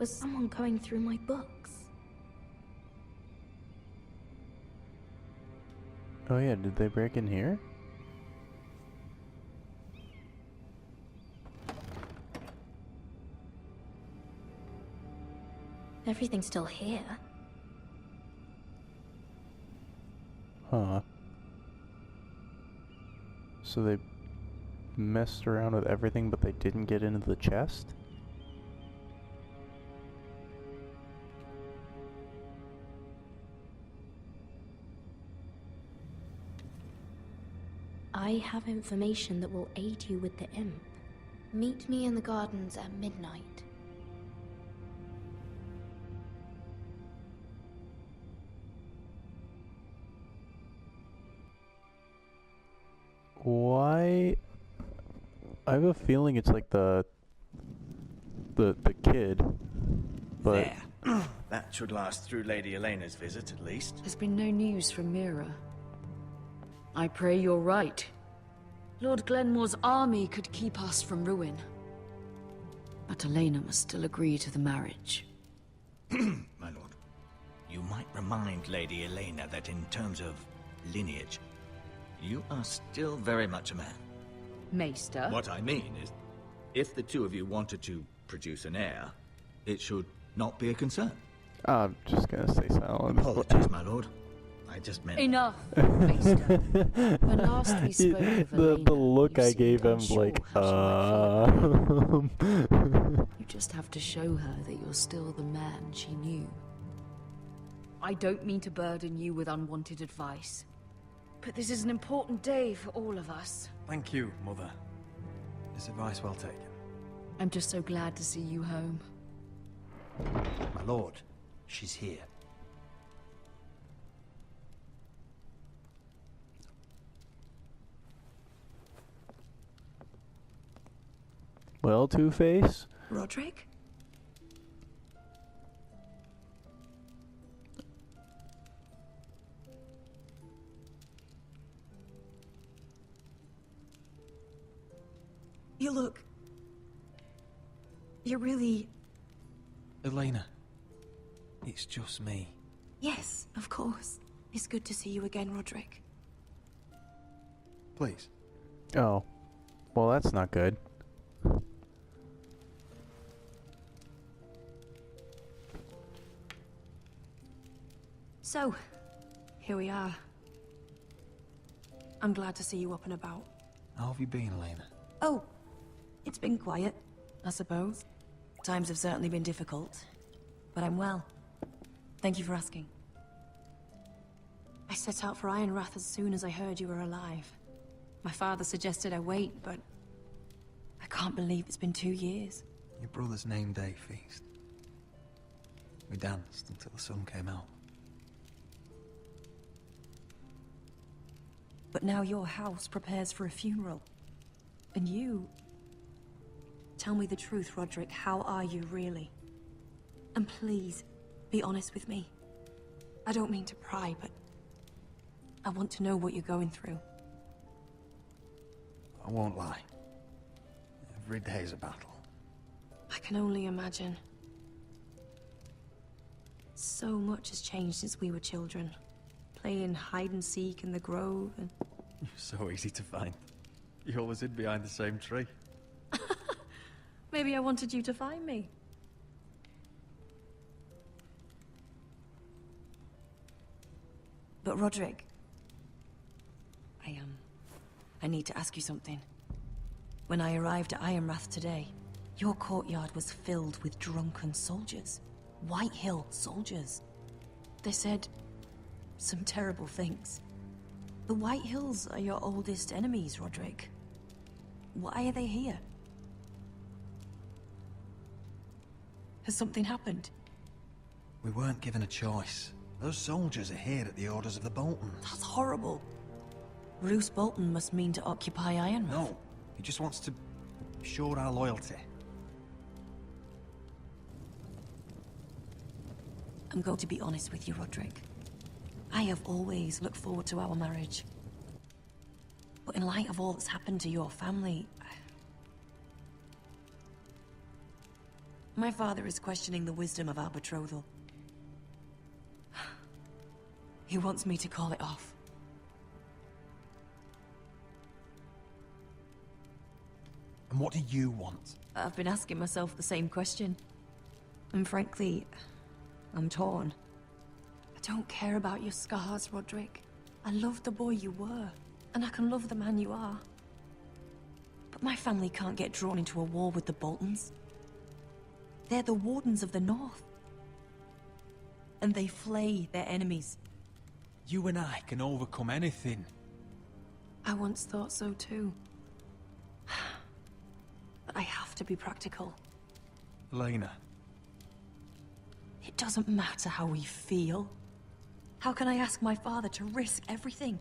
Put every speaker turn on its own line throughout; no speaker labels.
was someone going through my books.
Oh yeah, did they break in here?
Everything's still here.
Huh. So they messed around with everything, but they didn't get into the chest?
I have information that will aid you with the imp. Meet me in the gardens at midnight.
Why? I have a feeling it's like the kid, but
There. That should last through Lady Elena's visit, at least.
There's been no news from Mira. I pray you're right. Lord Glenmore's army could keep us from ruin. But Elena must still agree to the marriage.
My lord, you might remind Lady Elena that in terms of lineage, you are still very much a man.
Maester?
What I mean is, if the two of you wanted to produce an heir, it should not be a concern.
I'm just gonna stay silent.
Apologies, my lord. I just meant...
Enough, Maester. When last we spoke of Elena,
the look
you
I
seemed
gave him,
unsure
like,
how she might feel.
uh...
You just have to show her that you're still the man she knew. I don't mean to burden you with unwanted advice, but this is an important day for all of us.
Thank you, Mother. This advice well taken.
I'm just so glad to see you home.
My lord, she's here.
Well, Two-Face?
Roderick? You look... You're really...
Elena, it's just me.
Yes, of course. It's good to see you again, Roderick.
Please.
Oh. Well, that's not good.
So, here we are. I'm glad to see you up and about.
How have you been, Elena?
Oh, it's been quiet, I suppose. Times have certainly been difficult, but I'm well. Thank you for asking. I set out for Ironrath as soon as I heard you were alive. My father suggested I wait, but I can't believe it's been 2 years.
Your brother's name day feast. We danced until the sun came out.
But now your house prepares for a funeral. And you... Tell me the truth, Roderick. How are you, really? And please, be honest with me. I don't mean to pry, but... I want to know what you're going through.
I won't lie. Every day's a battle.
I can only imagine. So much has changed since we were children. Playing hide and seek in the grove and...
You're so easy to find. You always hid behind the same tree.
Maybe I wanted you to find me. But Roderick... I need to ask you something. When I arrived at Ironrath today, your courtyard was filled with drunken soldiers. White Hill soldiers. They said some terrible things. The White Hills are your oldest enemies, Roderick. Why are they here? Has something happened?
We weren't given a choice. Those soldiers are here at the orders of the Boltons.
That's horrible. Roose Bolton must mean to occupy Ironrath.
No, he just wants to show our loyalty.
I'm going to be honest with you, Roderick. I have always looked forward to our marriage. But in light of all that's happened to your family... My father is questioning the wisdom of our betrothal. He wants me to call it off.
And what do you want?
I've been asking myself the same question. And frankly, I'm torn. I don't care about your scars, Roderick. I love the boy you were, and I can love the man you are. But my family can't get drawn into a war with the Boltons. They're the Wardens of the North. And they flay their enemies.
You and I can overcome anything.
I once thought so too. But I have to be practical.
Elena.
It doesn't matter how we feel. How can I ask my father to risk everything?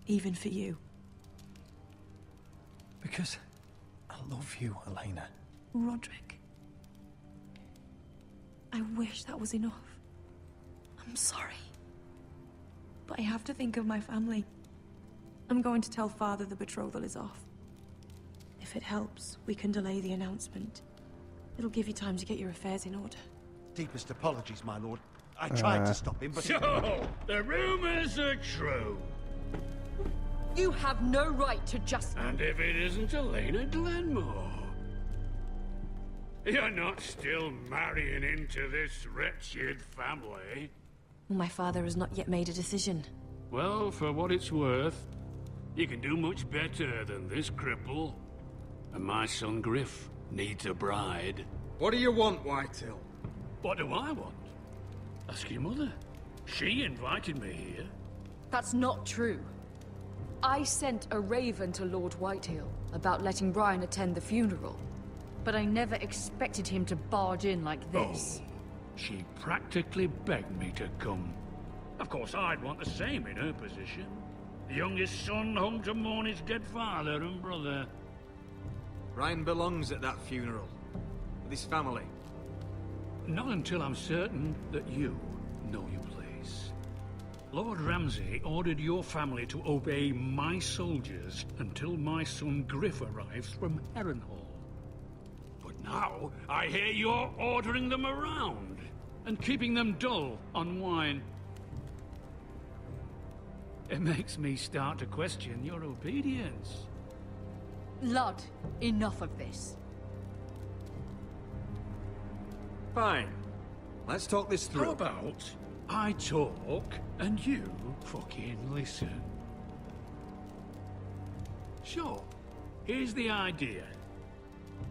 Even for you.
Because I love you, Elena.
Roderick. I wish that was enough. I'm sorry. But I have to think of my family. I'm going to tell Father the betrothal is off. If it helps, we can delay the announcement. It'll give you time to get your affairs in order.
Deepest apologies, my lord. I tried to stop him, but...
So, the rumors are true.
You have no right to just...
And if it isn't Elena Glenmore? You're not still marrying into this wretched family?
My father has not yet made a decision.
Well, for what it's worth, you can do much better than this cripple. And my son Griff needs a bride.
What do you want, Whitehill?
What do I want? Ask your mother. She invited me here.
That's not true. I sent a raven to Lord Whitehill about letting Brian attend the funeral. But I never expected him to barge in like this.
Oh, she practically begged me to come. Of course, I'd want the same in her position. The youngest son home to mourn his dead father and brother.
Ryan belongs at that funeral. With his family.
Not until I'm certain that you know your place. Lord Ramsay ordered your family to obey my soldiers until my son Griff arrives from Harrenhal. But now, I hear you're ordering them around and keeping them dull on wine. It makes me start to question your obedience.
Lud, enough of this.
Fine. Let's talk this through.
How about I talk and you fucking listen? Sure. Here's the idea.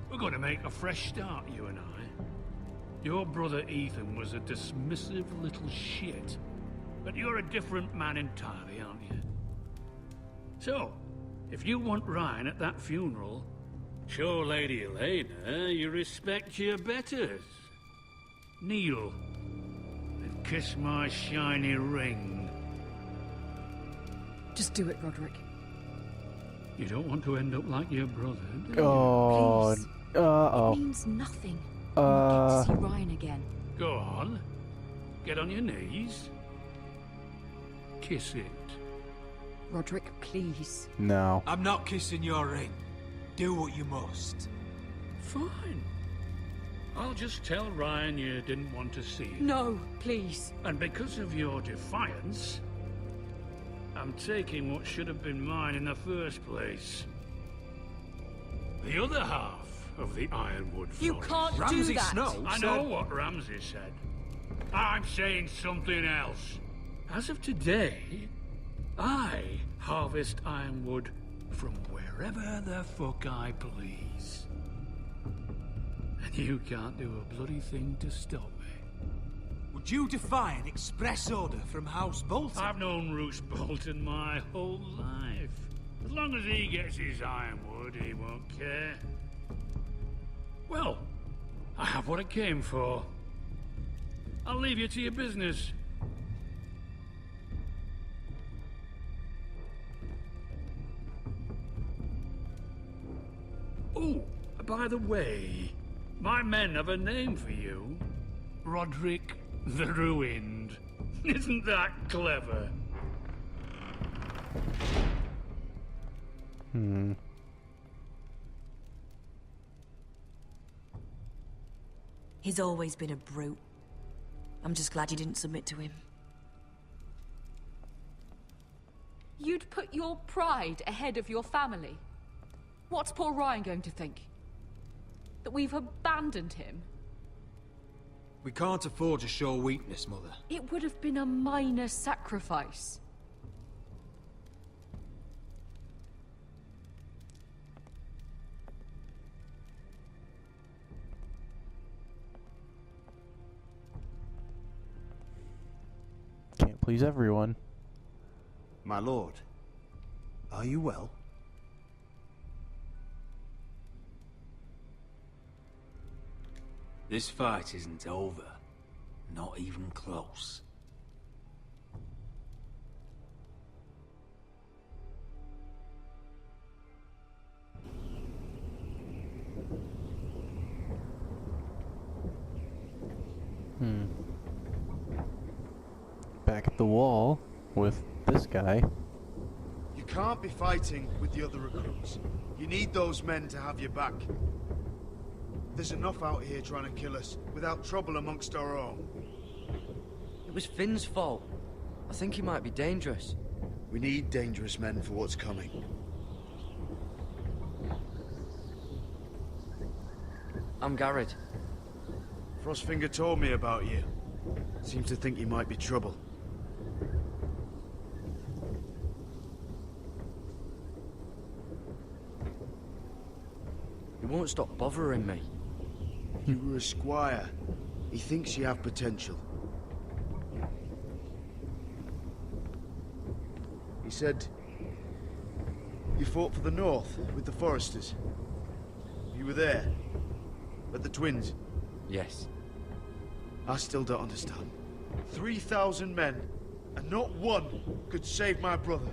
We're going to make a fresh start, you and I. Your brother Ethan was a dismissive little shit. But you're a different man entirely, aren't you? So, if you want Ryan at that funeral, show Lady Elena you respect your betters. Kneel and kiss my shiny ring.
Just do it, Roderick.
You don't want to end up like your brother, do you?
Oh,
Please.
uh-oh.
It means nothing. Not get to see Ryan again.
Go on. Get on your knees. Kiss it.
Roderick, please.
No.
I'm not kissing your ring. Do what you must.
Fine. I'll just tell Ryan you didn't want to see him.
No, please.
And because of your defiance, I'm taking what should have been mine in the first place. The other half of the Ironwood Forest.
You can't do
Ramsay
that.
Snow
I know what Ramsay said. I'm saying something else. As of today, I harvest ironwood from wherever the fuck I please. And you can't do a bloody thing to stop me.
Would you defy an express order from House Bolton?
I've known Roose Bolton my whole life. As long as he gets his ironwood, he won't care. Well, I have what I came for. I'll leave you to your business. Oh, by the way, my men have a name for you. Roderick the Ruined. Isn't that clever?
He's always been a brute. I'm just glad you didn't submit to him.
You'd put your pride ahead of your family? What's poor Ryan going to think? That we've abandoned him?
We can't afford to show weakness, Mother.
It would have been a minor sacrifice.
Can't please everyone.
My lord, are you well?
This fight isn't over. Not even close.
Back at the wall with this guy.
You can't be fighting with the other recruits. You need those men to have your back. There's enough out here trying to kill us, without trouble amongst our own.
It was Finn's fault. I think he might be dangerous.
We need dangerous men for what's coming.
I'm Garrett.
Frostfinger told me about you. Seems to think you might be trouble.
He won't stop bothering me.
You were a squire. He thinks you have potential. He said you fought for the North with the Foresters. You were there, at the Twins.
Yes.
I still don't understand. 3,000 men, and not one could save my brother.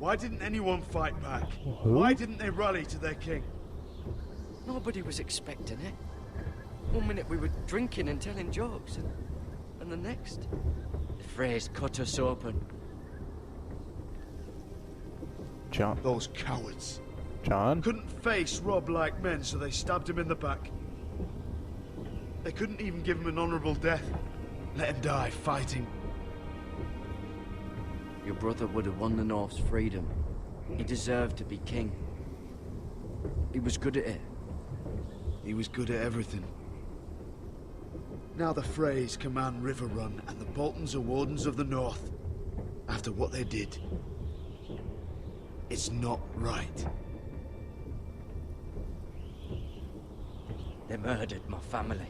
Why didn't anyone fight back?
Who?
Why didn't they rally to their king?
Nobody was expecting it. One minute we were drinking and telling jokes, and the next, the Freys cut us open.
John.
Those cowards.
John?
Couldn't face Rob like men, so they stabbed him in the back. They couldn't even give him an honorable death. Let him die fighting.
Your brother would have won the North's freedom. He deserved to be king. He was good at it.
He was good at everything. Now the Freys command Riverrun, and the Boltons are Wardens of the North. After what they did. It's not right.
They murdered my family.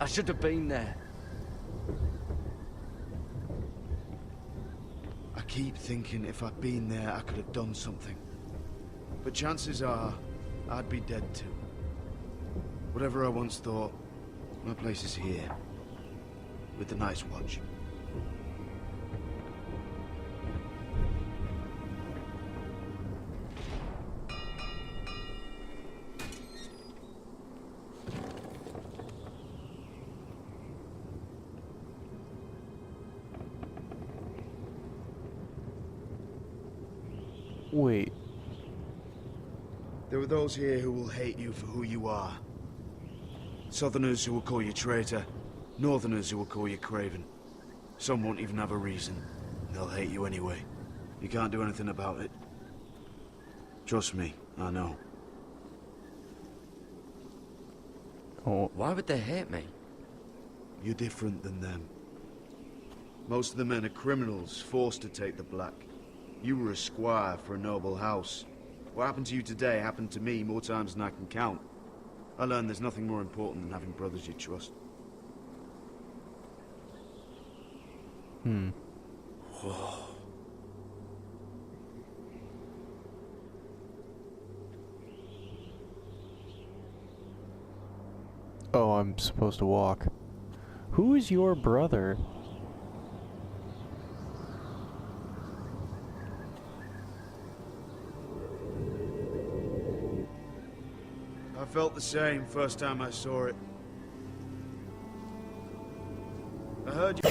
I should have been there.
I keep thinking if I'd been there, I could have done something. But chances are, I'd be dead too. Whatever I once thought, my place is here. With the Night's Watch.
Wait.
There are those here who will hate you for who you are. Southerners who will call you traitor. Northerners who will call you craven. Some won't even have a reason. They'll hate you anyway. You can't do anything about it. Trust me, I know.
Oh.
Why would they hate me?
You're different than them. Most of the men are criminals, forced to take the black. You were a squire for a noble house. What happened to you today happened to me more times than I can count. I learned there's nothing more important than having brothers you trust.
Oh, I'm supposed to walk. Who is your brother?
I felt the same first time I saw it. I heard you...